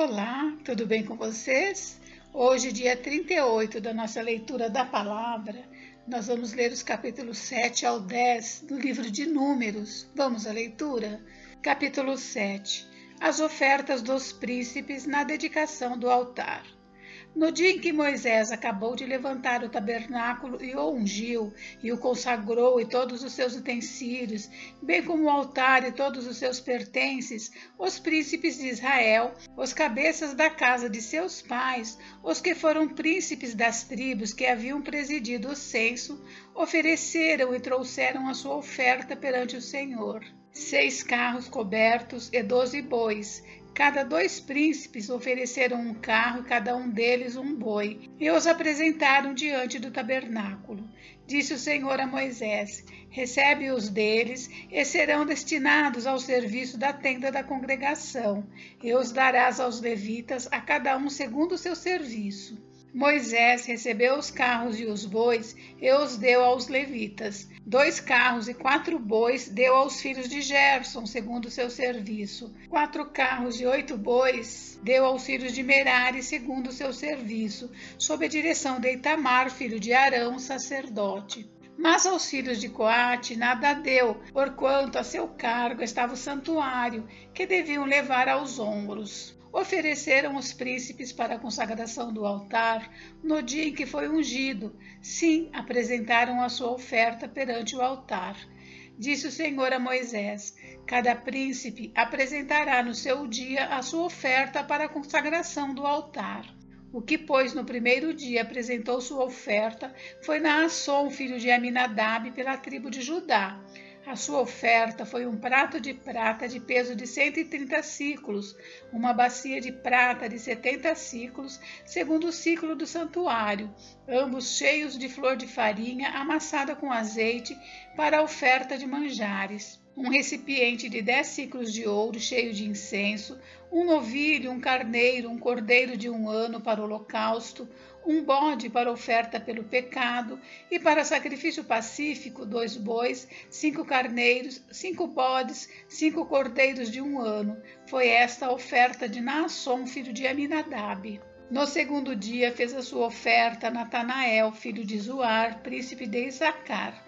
Olá, tudo bem com vocês? Hoje, dia 38 da nossa leitura da palavra, nós vamos ler os capítulos 7 ao 10 do livro de Números. Vamos à leitura? Capítulo 7. As ofertas dos príncipes na dedicação do altar. No dia em que Moisés acabou de levantar o tabernáculo e o ungiu, e o consagrou e todos os seus utensílios, bem como o altar e todos os seus pertences, os príncipes de Israel, os cabeças da casa de seus pais, os que foram príncipes das tribos que haviam presidido o censo, ofereceram e trouxeram a sua oferta perante o Senhor. 6 carros cobertos e 12 bois. Cada 2 príncipes ofereceram um carro e cada um deles um boi, e os apresentaram diante do tabernáculo. Disse o Senhor a Moisés: recebe-os deles, e serão destinados ao serviço da tenda da congregação, e os darás aos levitas, a cada um segundo o seu serviço. Moisés recebeu os carros e os bois e os deu aos levitas. 2 carros e 4 bois deu aos filhos de Gerson, segundo o seu serviço. 4 carros e 8 bois deu aos filhos de Merari, segundo o seu serviço, sob a direção de Itamar, filho de Arão, sacerdote. Mas aos filhos de Coate nada deu, porquanto a seu cargo estava o santuário, que deviam levar aos ombros. Ofereceram os príncipes para a consagração do altar no dia em que foi ungido. Sim, apresentaram a sua oferta perante o altar. Disse o Senhor a Moisés: cada príncipe apresentará no seu dia a sua oferta para a consagração do altar. O que, pois, no primeiro dia apresentou sua oferta foi Naasson, filho de Aminadab, pela tribo de Judá. A sua oferta foi um prato de prata de peso de 130 siclos, uma bacia de prata de 70 siclos, segundo o ciclo do santuário, ambos cheios de flor de farinha amassada com azeite para a oferta de manjares. Um recipiente de 10 siclos de ouro cheio de incenso, um novilho, um carneiro, um cordeiro de 1 ano para o holocausto, um bode para oferta pelo pecado, e para sacrifício pacífico 2 bois, 5 carneiros, 5 bodes, 5 cordeiros de 1 ano. Foi esta a oferta de Naasson, filho de Aminadab. No segundo dia fez a sua oferta Natanael, filho de Zuar, príncipe de Issacar.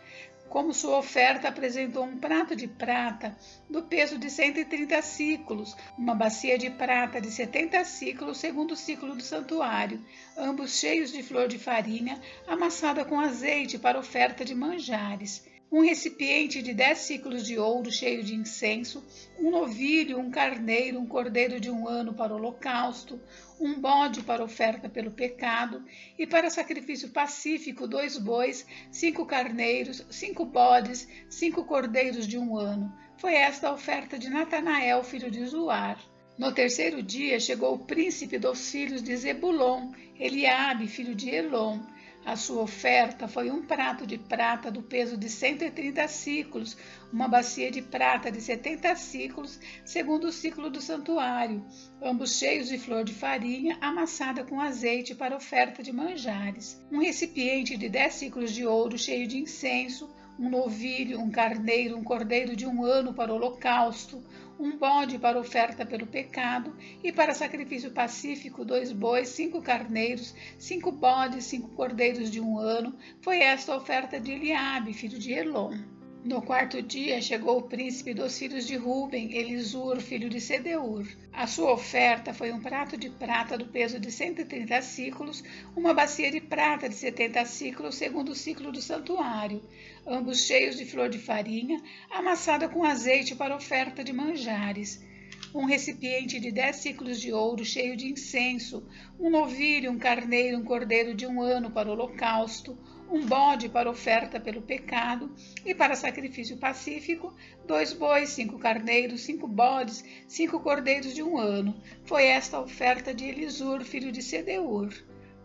Como sua oferta apresentou um prato de prata do peso de 130 siclos, uma bacia de prata de 70 siclos, segundo o ciclo do santuário, ambos cheios de flor de farinha, amassada com azeite para oferta de manjares. Um recipiente de 10 siclos de ouro cheio de incenso, um novilho, um carneiro, um cordeiro de 1 ano para o holocausto, um bode para oferta pelo pecado, e para sacrifício pacífico 2 bois, 5 carneiros, 5 bodes, 5 cordeiros de 1 ano. Foi esta a oferta de Natanael, filho de Zuar. No terceiro dia chegou o príncipe dos filhos de Zebulon, Eliabe, filho de Elon. A sua oferta foi um prato de prata do peso de 130 siclos, uma bacia de prata de 70 siclos, segundo o ciclo do santuário, ambos cheios de flor de farinha, amassada com azeite para oferta de manjares. Um recipiente de 10 siclos de ouro cheio de incenso, um novilho, um carneiro, um cordeiro de 1 ano para o holocausto, um bode para oferta pelo pecado, e para sacrifício pacífico 2 bois, 5 carneiros, 5 bodes, 5 cordeiros de 1 ano. Foi esta a oferta de Eliabe, filho de Elon. No quarto dia chegou o príncipe dos filhos de Ruben, Elisur, filho de Sedeur. A sua oferta foi um prato de prata do peso de 130 siclos, uma bacia de prata de 70 siclos, segundo o ciclo do santuário, ambos cheios de flor de farinha, amassada com azeite para oferta de manjares. Um recipiente de 10 siclos de ouro cheio de incenso, um novilho, um carneiro, um cordeiro de 1 ano para o holocausto, um bode para oferta pelo pecado, e para sacrifício pacífico 2 bois, 5 carneiros, 5 bodes, 5 cordeiros de 1 ano. Foi esta a oferta de Elisur, filho de Sedeur.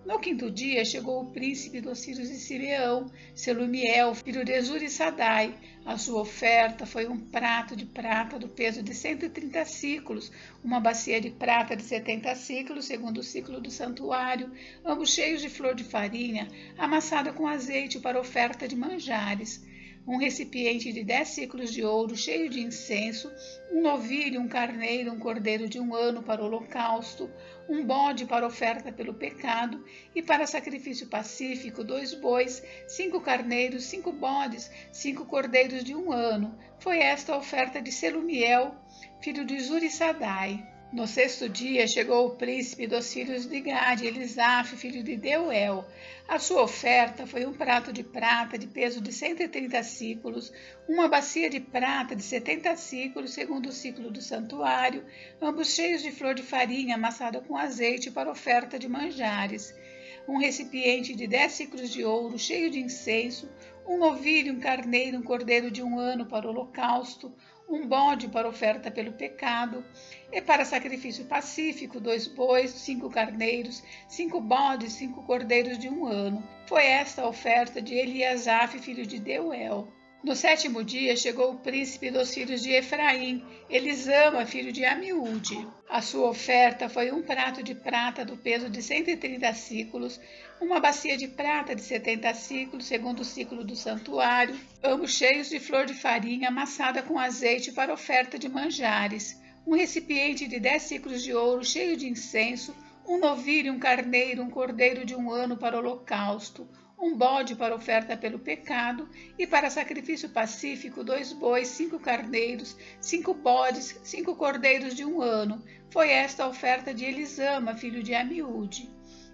No quinto dia chegou o príncipe dos filhos de Simeão, Selumiel, filho de Zurissadai. A sua oferta foi um prato de prata do peso de 130 siclos, uma bacia de prata de 70 siclos, segundo o ciclo do santuário, ambos cheios de flor de farinha, amassada com azeite para oferta de manjares. um recipiente de 10 siclos de ouro cheio de incenso, um novilho, um carneiro, um cordeiro de 1 ano para o holocausto, um bode para oferta pelo pecado, e para sacrifício pacífico 2 bois, 5 carneiros, 5 bodes, 5 cordeiros de 1 ano. Foi esta a oferta de Selumiel, filho de Zurissadai. No 6º dia chegou o príncipe dos filhos de Gade, Elisaf, filho de Deuel. A sua oferta foi um prato de prata de peso de 130 siclos, uma bacia de prata de 70 siclos, segundo o ciclo do santuário, ambos cheios de flor de farinha amassada com azeite para oferta de manjares, um recipiente de 10 siclos de ouro cheio de incenso, um novilho, um carneiro, um cordeiro de 1 ano para o holocausto, um bode para oferta pelo pecado, e para sacrifício pacífico 2 bois, 5 carneiros, 5 bodes, 5 cordeiros de 1 ano. Foi esta a oferta de Eliasaf, filho de Deuel. No 7º dia chegou o príncipe dos filhos de Efraim, Elisama, filho de Amiúde. A sua oferta foi um prato de prata do peso de 130 siclos, uma bacia de prata de 70 siclos, segundo o ciclo do santuário, ambos cheios de flor de farinha amassada com azeite para oferta de manjares, um recipiente de 10 siclos de ouro cheio de incenso, um novilho, um carneiro, um cordeiro de 1 ano para o holocausto, um bode para oferta pelo pecado, e para sacrifício pacífico 2 bois, 5 carneiros, 5 bodes, 5 cordeiros de 1 ano. Foi esta a oferta de Elisama, filho de Amiúde.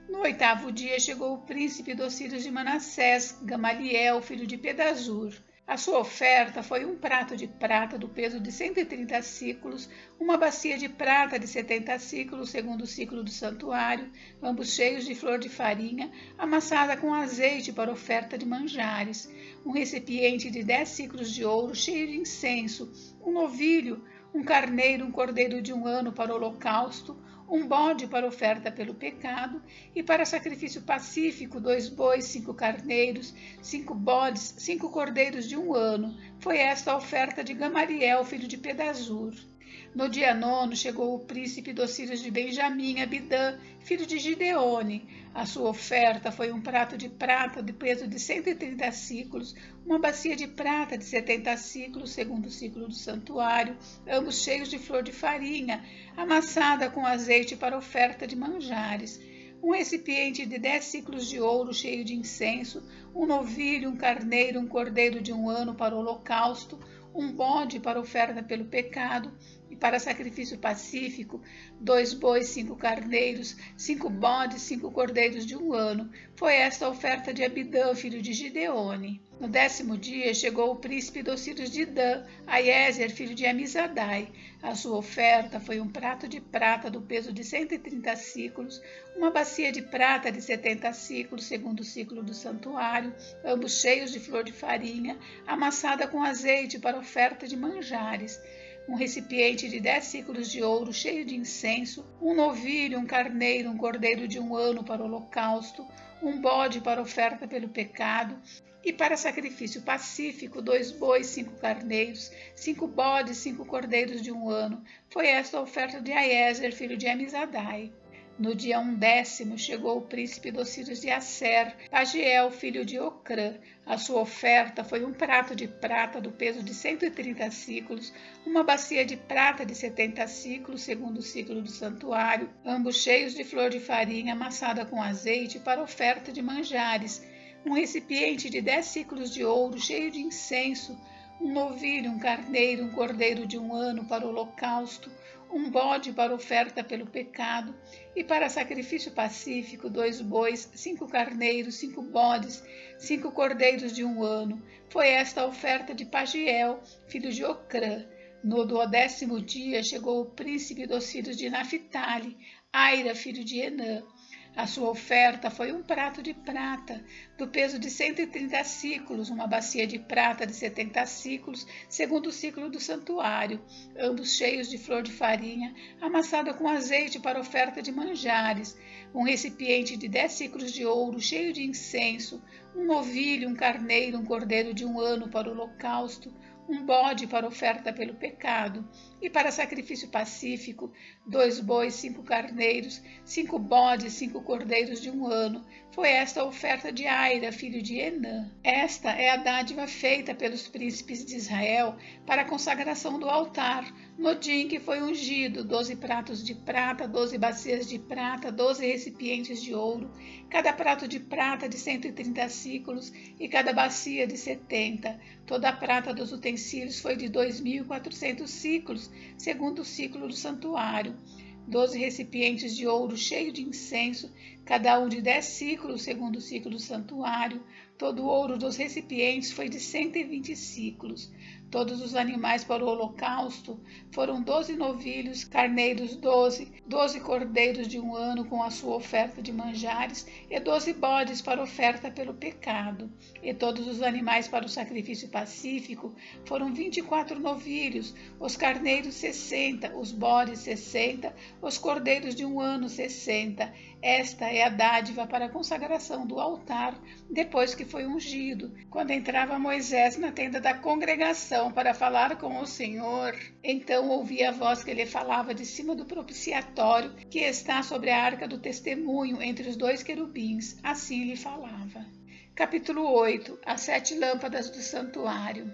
No 8º dia chegou o príncipe dos filhos de Manassés, Gamaliel, filho de Pedazur. A sua oferta foi um prato de prata do peso de 130 siclos, uma bacia de prata de 70 siclos, segundo o ciclo do santuário, ambos cheios de flor de farinha, amassada com azeite para oferta de manjares, um recipiente de 10 siclos de ouro cheio de incenso, um novilho, um carneiro, um cordeiro de 1 ano para o holocausto, um bode para oferta pelo pecado, e para sacrifício pacífico 2 bois, 5 carneiros, 5 bodes, 5 cordeiros de 1 ano. Foi esta a oferta de Gamaliel, filho de Pedazur. No dia 9º chegou o príncipe dos filhos de Benjamim, Abidã, filho de Gideone. A sua oferta foi um prato de prata de peso de 130 siclos, uma bacia de prata de 70 siclos, segundo o ciclo do santuário, ambos cheios de flor de farinha, amassada com azeite para oferta de manjares, um recipiente de 10 siclos de ouro cheio de incenso, um novilho, um carneiro, um cordeiro de 1 ano para o holocausto, um bode para oferta pelo pecado, e para sacrifício pacífico 2 bois, 5 carneiros, 5 bodes, 5 cordeiros de 1 ano. Foi esta a oferta de Abidã, filho de Gideone. No 10º dia chegou o príncipe dos filhos de Dan, Aiezer, filho de Amizadai. A sua oferta foi um prato de prata do peso de 130 siclos, uma bacia de prata de 70 siclos, segundo o ciclo do santuário, ambos cheios de flor de farinha, amassada com azeite para oferta de manjares, um recipiente de 10 siclos de ouro cheio de incenso, um novilho, um carneiro, um cordeiro de 1 ano para o holocausto, um bode para oferta pelo pecado, e para sacrifício pacífico 2 bois, 5 carneiros, 5 bodes, 5 cordeiros de 1 ano. Foi esta a oferta de Aiezer, filho de Amizadai. No dia 10º chegou o príncipe dos filhos de Asser, Pagiel, filho de Ocrã. A sua oferta foi um prato de prata do peso de 130 siclos, uma bacia de prata de 70 siclos, segundo o ciclo do santuário, ambos cheios de flor de farinha amassada com azeite para oferta de manjares, um recipiente de 10 siclos de ouro cheio de incenso, um novilho, um carneiro, um cordeiro de 1 ano para o holocausto, um bode para oferta pelo pecado, e para sacrifício pacífico 2 bois, 5 carneiros, 5 bodes, 5 cordeiros de 1 ano. Foi esta a oferta de Pagiel, filho de Ocrã. No 12º dia chegou o príncipe dos filhos de Naphtali, Aira, filho de Enã. A sua oferta foi um prato de prata, do peso de 130 siclos, uma bacia de prata de 70 siclos, segundo o ciclo do santuário, ambos cheios de flor de farinha, amassada com azeite para oferta de manjares, um recipiente de 10 siclos de ouro cheio de incenso, um novilho, um carneiro, um cordeiro de 1 ano para o holocausto, um bode para oferta pelo pecado, e para sacrifício pacífico, 2 bois, 5 carneiros, 5 bodes, 5 cordeiros de 1 ano. Foi esta a oferta de Aira, filho de Enã. Esta é a dádiva feita pelos príncipes de Israel para a consagração do altar, no dia em que foi ungido: 12 pratos de prata, 12 bacias de prata, 12 recipientes de ouro, cada prato de prata de 130 siclos e cada bacia de 70. Toda a prata dos utensílios foi de 2.400 siclos, segundo o ciclo do santuário. 12 recipientes de ouro cheio de incenso, cada um de 10 siclos, segundo o ciclo do santuário. Todo o ouro dos recipientes foi de 120 siclos. Todos os animais para o holocausto foram 12 novilhos, carneiros 12, 12 cordeiros de 1 ano com a sua oferta de manjares, e 12 bodes para oferta pelo pecado. E todos os animais para o sacrifício pacífico foram 24 novilhos, os carneiros 60, os bodes 60, os cordeiros de 1 ano 60. Esta é a dádiva para a consagração do altar, depois que foi ungido. Quando entrava Moisés na tenda da congregação para falar com o Senhor, então ouvia a voz que lhe falava de cima do propiciatório, que está sobre a arca do testemunho, entre os 2 querubins. Assim lhe falava. Capítulo 8. As 7 lâmpadas do santuário.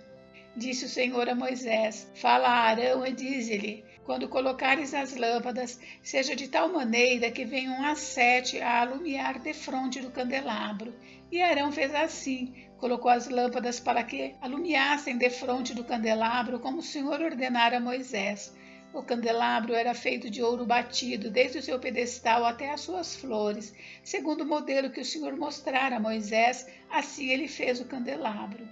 Disse o Senhor a Moisés: fala a Arão e dize-lhe: quando colocares as lâmpadas, seja de tal maneira que venham as 7 a alumiar defronte do candelabro. E Arão fez assim, colocou as lâmpadas para que alumiassem defronte do candelabro, como o Senhor ordenara a Moisés. O candelabro era feito de ouro batido, desde o seu pedestal até as suas flores, segundo o modelo que o Senhor mostrara a Moisés. Assim ele fez o candelabro.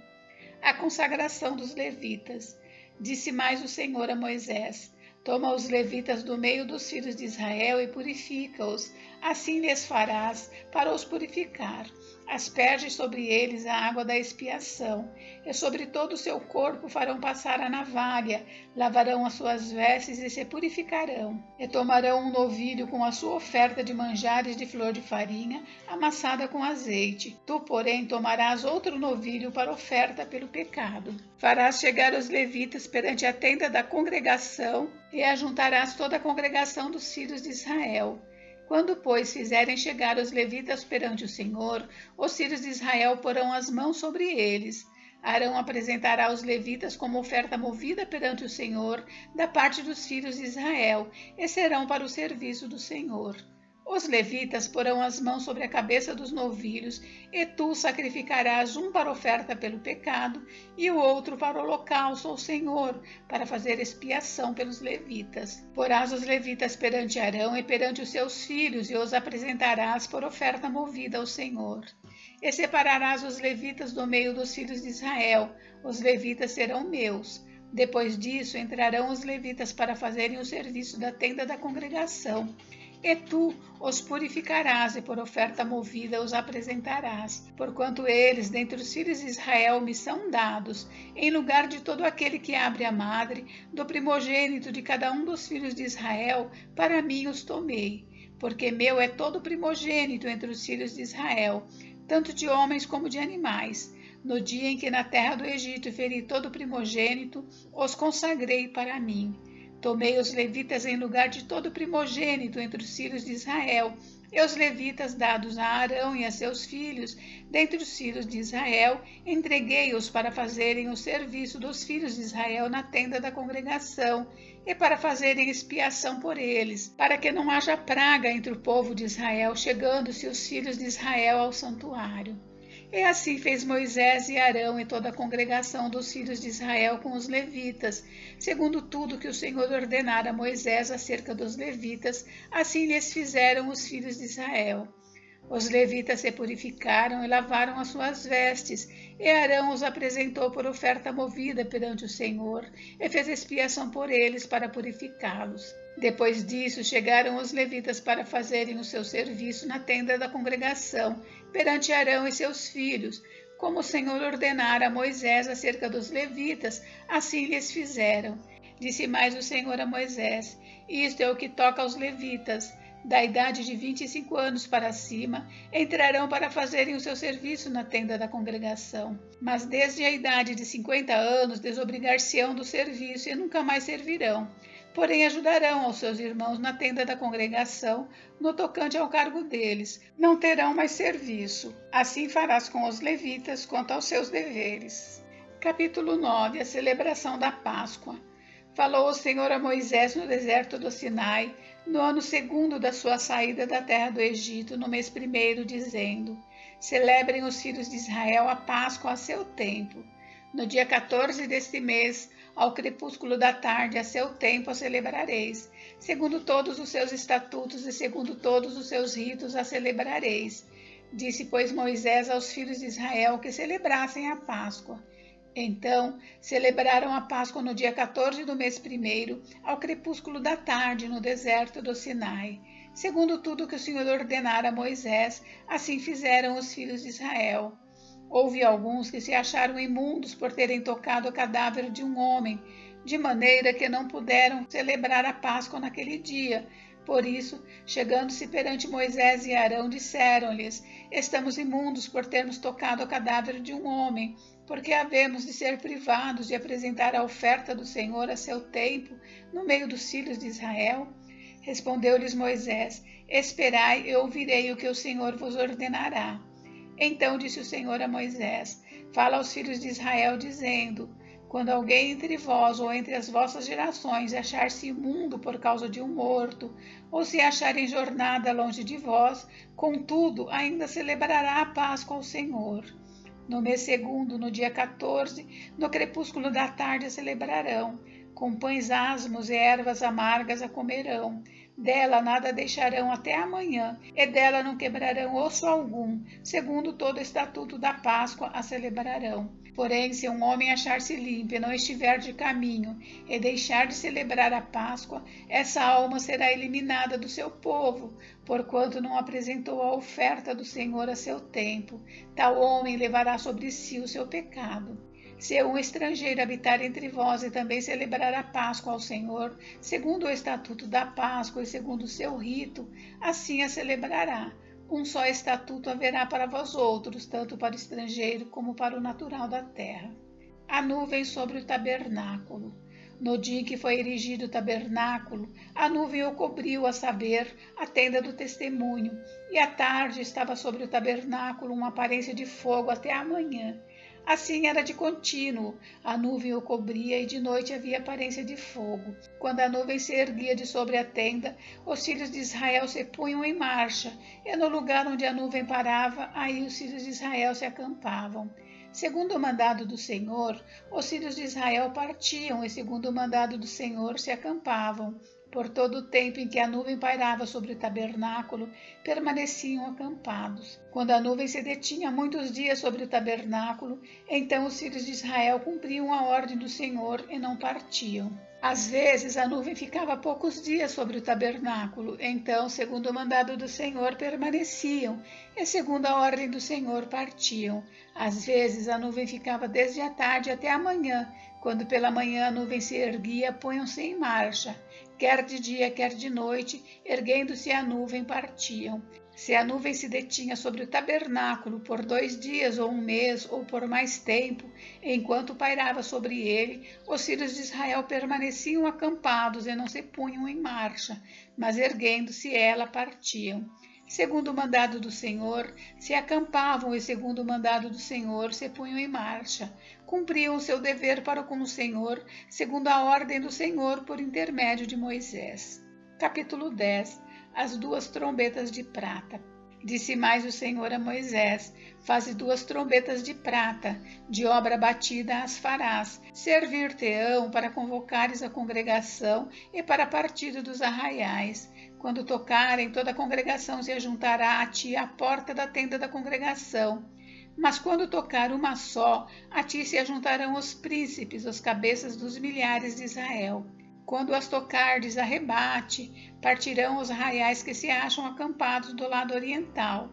A consagração dos levitas. Disse mais o Senhor a Moisés: toma os levitas do meio dos filhos de Israel e purifica-os. Assim lhes farás para os purificar. Asperge sobre eles a água da expiação, e sobre todo o seu corpo farão passar a navalha, lavarão as suas vestes e se purificarão. E tomarão um novilho com a sua oferta de manjares de flor de farinha, amassada com azeite. Tu, porém, tomarás outro novilho para oferta pelo pecado. Farás chegar os levitas perante a tenda da congregação, e ajuntarás toda a congregação dos filhos de Israel. Quando, pois, fizerem chegar os levitas perante o Senhor, os filhos de Israel porão as mãos sobre eles. Arão apresentará os levitas como oferta movida perante o Senhor, da parte dos filhos de Israel, e serão para o serviço do Senhor. Os levitas porão as mãos sobre a cabeça dos novilhos, e tu sacrificarás um para oferta pelo pecado e o outro para o holocausto ao Senhor, para fazer expiação pelos levitas. Porás os levitas perante Arão e perante os seus filhos, e os apresentarás por oferta movida ao Senhor. E separarás os levitas do meio dos filhos de Israel. Os levitas serão meus. Depois disso entrarão os levitas para fazerem o serviço da tenda da congregação. E tu os purificarás e por oferta movida os apresentarás, porquanto eles, dentre os filhos de Israel, me são dados, em lugar de todo aquele que abre a madre, do primogênito de cada um dos filhos de Israel, para mim os tomei, porque meu é todo primogênito entre os filhos de Israel, tanto de homens como de animais. No dia em que na terra do Egito feri todo primogênito, os consagrei para mim. Tomei os levitas em lugar de todo primogênito entre os filhos de Israel, e os levitas dados a Arão e a seus filhos, dentre os filhos de Israel, entreguei-os para fazerem o serviço dos filhos de Israel na tenda da congregação, e para fazerem expiação por eles, para que não haja praga entre o povo de Israel, chegando-se os filhos de Israel ao santuário. E assim fez Moisés e Arão e toda a congregação dos filhos de Israel com os levitas, segundo tudo que o Senhor ordenara a Moisés acerca dos levitas, assim lhes fizeram os filhos de Israel. Os levitas se purificaram e lavaram as suas vestes, e Arão os apresentou por oferta movida perante o Senhor, e fez expiação por eles para purificá-los. Depois disso, chegaram os levitas para fazerem o seu serviço na tenda da congregação, perante Arão e seus filhos, como o Senhor ordenara a Moisés acerca dos levitas, assim lhes fizeram. Disse mais o Senhor a Moisés: isto é o que toca aos levitas. da idade de 25 anos para cima, entrarão para fazerem o seu serviço na tenda da congregação. Mas desde a idade de 50 anos desobrigar-se-ão do serviço e nunca mais servirão. Porém ajudarão aos seus irmãos na tenda da congregação, no tocante ao cargo deles. Não terão mais serviço. Assim farás com os levitas quanto aos seus deveres. Capítulo 9. A celebração da Páscoa. Falou o Senhor a Moisés no deserto do Sinai, no ano 2º da sua saída da terra do Egito, no mês 1º, dizendo: Celebrem os filhos de Israel a Páscoa a seu tempo. No dia 14 deste mês, ao crepúsculo da tarde, a seu tempo a celebrareis. Segundo todos os seus estatutos e segundo todos os seus ritos a celebrareis. Disse, pois, Moisés aos filhos de Israel que celebrassem a Páscoa. Então, celebraram a Páscoa no dia 14 do mês 1º, ao crepúsculo da tarde, no deserto do Sinai. Segundo tudo que o Senhor ordenara a Moisés, assim fizeram os filhos de Israel. Houve alguns que se acharam imundos por terem tocado o cadáver de um homem, de maneira que não puderam celebrar a Páscoa naquele dia. Por isso, chegando-se perante Moisés e Arão, disseram-lhes: Estamos imundos por termos tocado o cadáver de um homem, porque havemos de ser privados de apresentar a oferta do Senhor a seu tempo, no meio dos filhos de Israel? Respondeu-lhes Moisés: Esperai e ouvirei o que o Senhor vos ordenará. Então disse o Senhor a Moisés: Fala aos filhos de Israel, dizendo: Quando alguém entre vós ou entre as vossas gerações achar-se imundo por causa de um morto, ou se achar em jornada longe de vós, contudo ainda celebrará a Páscoa ao Senhor. No mês 2º, no dia 14, no crepúsculo da tarde a celebrarão. Com pães asmos e ervas amargas a comerão. Dela nada deixarão até amanhã, e dela não quebrarão osso algum, segundo todo o estatuto da Páscoa a celebrarão. Porém, se um homem achar-se limpo e não estiver de caminho, e deixar de celebrar a Páscoa, essa alma será eliminada do seu povo, porquanto não apresentou a oferta do Senhor a seu tempo. Tal homem levará sobre si o seu pecado. Se um estrangeiro habitar entre vós e também celebrar a Páscoa ao Senhor, segundo o estatuto da Páscoa e segundo o seu rito, assim a celebrará. Um só estatuto haverá para vós outros, tanto para o estrangeiro como para o natural da terra. A nuvem sobre o tabernáculo. No dia em que foi erigido o tabernáculo, a nuvem o cobriu, a saber, a tenda do testemunho, e à tarde estava sobre o tabernáculo uma aparência de fogo até a manhã. Assim era de contínuo, a nuvem o cobria e de noite havia aparência de fogo. Quando a nuvem se erguia de sobre a tenda, os filhos de Israel se punham em marcha, e no lugar onde a nuvem parava, aí os filhos de Israel se acampavam. Segundo o mandado do Senhor, os filhos de Israel partiam, e segundo o mandado do Senhor se acampavam. Por todo o tempo em que a nuvem pairava sobre o tabernáculo, permaneciam acampados. Quando a nuvem se detinha muitos dias sobre o tabernáculo, então os filhos de Israel cumpriam a ordem do Senhor e não partiam. Às vezes a nuvem ficava poucos dias sobre o tabernáculo, então, segundo o mandado do Senhor, permaneciam, e segundo a ordem do Senhor, partiam. Às vezes a nuvem ficava desde a tarde até a manhã. Quando pela manhã a nuvem se erguia, punham-se em marcha. Quer de dia, quer de noite, erguendo-se a nuvem, partiam. Se a nuvem se detinha sobre o tabernáculo por 2 dias ou 1 mês ou por mais tempo, enquanto pairava sobre ele, os filhos de Israel permaneciam acampados e não se punham em marcha, mas erguendo-se ela, partiam. Segundo o mandado do Senhor, se acampavam e segundo o mandado do Senhor, se punham em marcha. Cumpriam o seu dever para com o Senhor, segundo a ordem do Senhor, por intermédio de Moisés. Capítulo 10. As 2 trombetas de prata. Disse mais o Senhor a Moisés: Faze 2 trombetas de prata, de obra batida as farás. Servir-te-ão para convocares a congregação e para a partida dos arraiais. Quando tocarem, toda a congregação se ajuntará a ti à porta da tenda da congregação. Mas quando tocar uma só, a ti se ajuntarão os príncipes, os cabeças dos milhares de Israel. Quando as tocardes a rebate, partirão os arraiais que se acham acampados do lado oriental.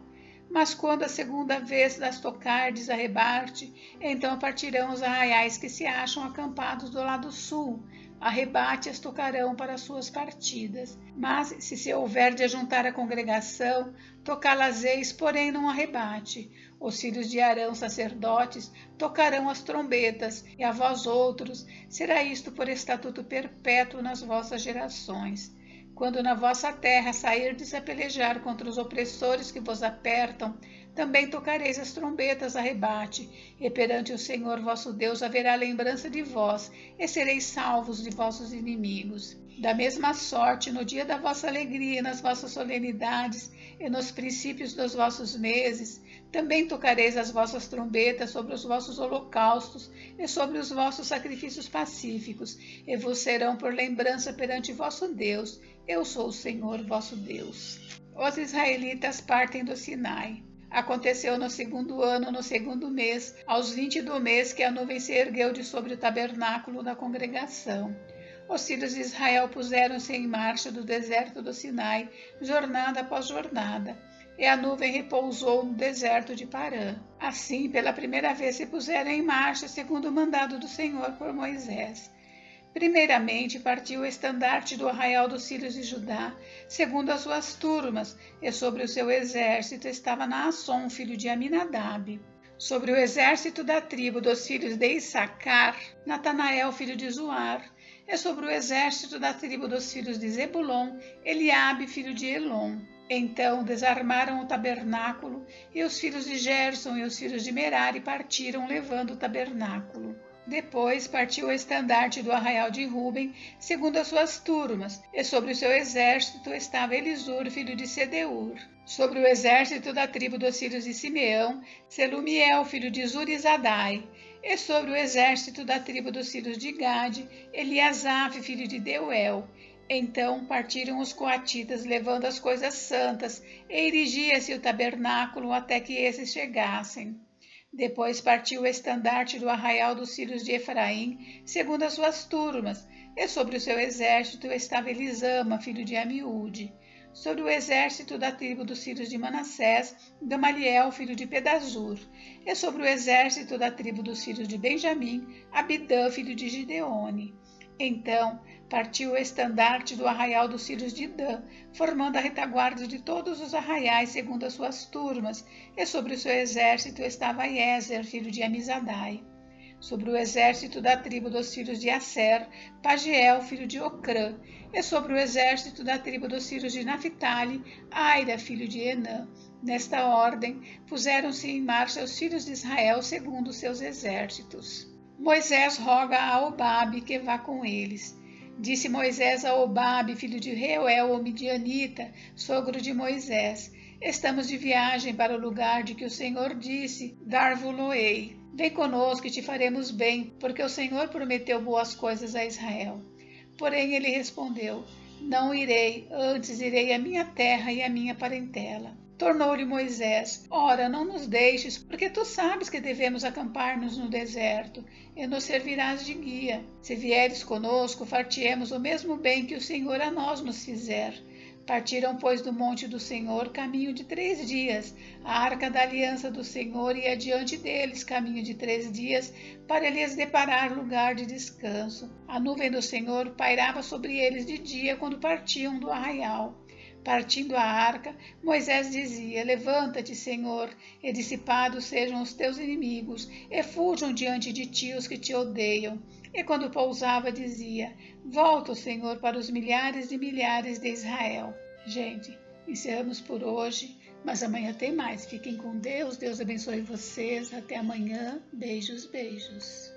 Mas quando a segunda vez das tocardes a rebate, então partirão os arraiais que se acham acampados do lado sul. arrebate-as tocarão para as suas partidas. Mas, se houver de ajuntar a congregação, tocá-las-eis, porém não arrebate. Os filhos de Arão, sacerdotes, tocarão as trombetas, e a vós outros será isto por estatuto perpétuo nas vossas gerações. Quando na vossa terra sairdes a pelejar contra os opressores que vos apertam, também tocareis as trombetas a rebate, e perante o Senhor vosso Deus haverá lembrança de vós, e sereis salvos de vossos inimigos. Da mesma sorte, no dia da vossa alegria, nas vossas solenidades e nos princípios dos vossos meses, também tocareis as vossas trombetas sobre os vossos holocaustos e sobre os vossos sacrifícios pacíficos, e vos serão por lembrança perante vosso Deus. Eu sou o Senhor vosso Deus. Os israelitas partem do Sinai. Aconteceu no 2º ano, no 2º mês, aos 20 do mês, que a nuvem se ergueu de sobre o tabernáculo da congregação. Os filhos de Israel puseram-se em marcha do deserto do Sinai, jornada após jornada, e a nuvem repousou no deserto de Parã. Assim, pela primeira vez se puseram em marcha, segundo o mandado do Senhor por Moisés. Primeiramente partiu o estandarte do arraial dos filhos de Judá, segundo as suas turmas, e sobre o seu exército estava Naasson, filho de Aminadab. Sobre o exército da tribo dos filhos de Issacar, Natanael, filho de Zuar. E sobre o exército da tribo dos filhos de Zebulon, Eliabe, filho de Elon. Então desarmaram o tabernáculo, e os filhos de Gerson e os filhos de Merari partiram, levando o tabernáculo. Depois partiu o estandarte do arraial de Ruben, segundo as suas turmas, e sobre o seu exército estava Elisur, filho de Sedeur. Sobre o exército da tribo dos filhos de Simeão, Selumiel, filho de Zurizadai. E sobre o exército da tribo dos filhos de Gade, Eliasaf, filho de Deuel. Então partiram os coatitas, levando as coisas santas, e erigia-se o tabernáculo até que esses chegassem. Depois partiu o estandarte do arraial dos filhos de Efraim, segundo as suas turmas, e sobre o seu exército estava Elisama, filho de Amiúde. Sobre o exército da tribo dos filhos de Manassés, Gamaliel, filho de Pedazur. E sobre o exército da tribo dos filhos de Benjamim, Abidã, filho de Gideone. Então partiu o estandarte do arraial dos filhos de Dan, formando a retaguarda de todos os arraiais segundo as suas turmas, e sobre o seu exército estava Iezer, filho de Amizadai. Sobre o exército da tribo dos filhos de Asser, Pagiel, filho de Ocrã, e sobre o exército da tribo dos filhos de Naphtali, Aira, filho de Enã. Nesta ordem, puseram-se em marcha os filhos de Israel segundo os seus exércitos. Moisés roga a Obabe que vá com eles. Disse Moisés a Obabe, filho de Reuel, o midianita, sogro de Moisés: estamos de viagem para o lugar de que o Senhor disse, dar-vo-lo-ei. Vem conosco e te faremos bem, porque o Senhor prometeu boas coisas a Israel. Porém ele respondeu: não irei, antes irei à minha terra e à minha parentela. Tornou-lhe Moisés: ora, não nos deixes, porque tu sabes que devemos acampar-nos no deserto, e nos servirás de guia. Se vieres conosco, fartiemos o mesmo bem que o Senhor a nós nos fizer. Partiram, pois, do monte do Senhor caminho de 3 dias. A arca da aliança do Senhor ia diante deles caminho de 3 dias, para lhes deparar lugar de descanso. A nuvem do Senhor pairava sobre eles de dia quando partiam do arraial. Partindo a arca, Moisés dizia: levanta-te, Senhor, e dissipados sejam os teus inimigos, e fujam diante de ti os que te odeiam. E quando pousava, dizia: volta, Senhor, para os milhares e milhares de Israel. Gente, encerramos por hoje, mas amanhã tem mais. Fiquem com Deus, Deus abençoe vocês. Até amanhã. Beijos, beijos.